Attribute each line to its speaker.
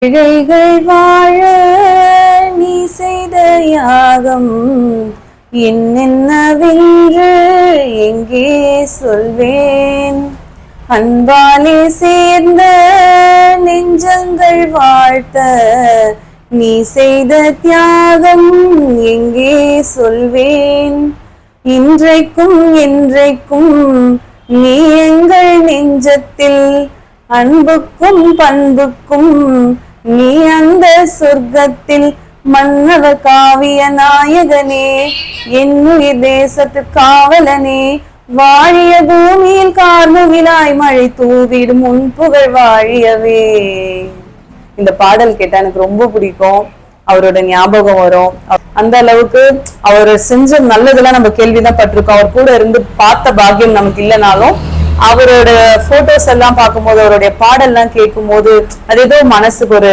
Speaker 1: இழைகள் வாழ நீ செய்த யாகம் என்னென்னவென்று எங்கே சொல்வேன். அன்பாலே சேர்ந்த நெஞ்சங்கள் வாழ்த்த நீ செய்த தியாகம் எங்கே சொல்வேன். இன்றைக்கும் என்றைக்கும் நீ எங்கள் நெஞ்சத்தில் அன்புக்கும் பண்புக்கும் நீ அந்த சொர்க்கத்தில் மன்னவ காவிய நாயகனே, என்னுயிர் தேசத்து காவலனே, வாழிய பூமியில் கார்முகிலாய் மழை தூவிடும் உன் புகழ் வாழியவே. இந்த பாடல் கேட்டா எனக்கு ரொம்ப பிடிக்கும். அவரோட ஞாபகம் வரும். அந்த அளவுக்கு அவர் செஞ்ச நல்லதெல்லாம் நம்ம கேள்விதான் பட்டிருக்கோம். அவர் கூட இருந்து பார்த்த பாக்கியம் நமக்கு இல்லைனாலும் அவரோட போட்டோஸ் எல்லாம் பார்க்கும்போது அவருடைய பாடல்லாம் கேட்கும் போது அது ஏதோ மனசுக்கு ஒரு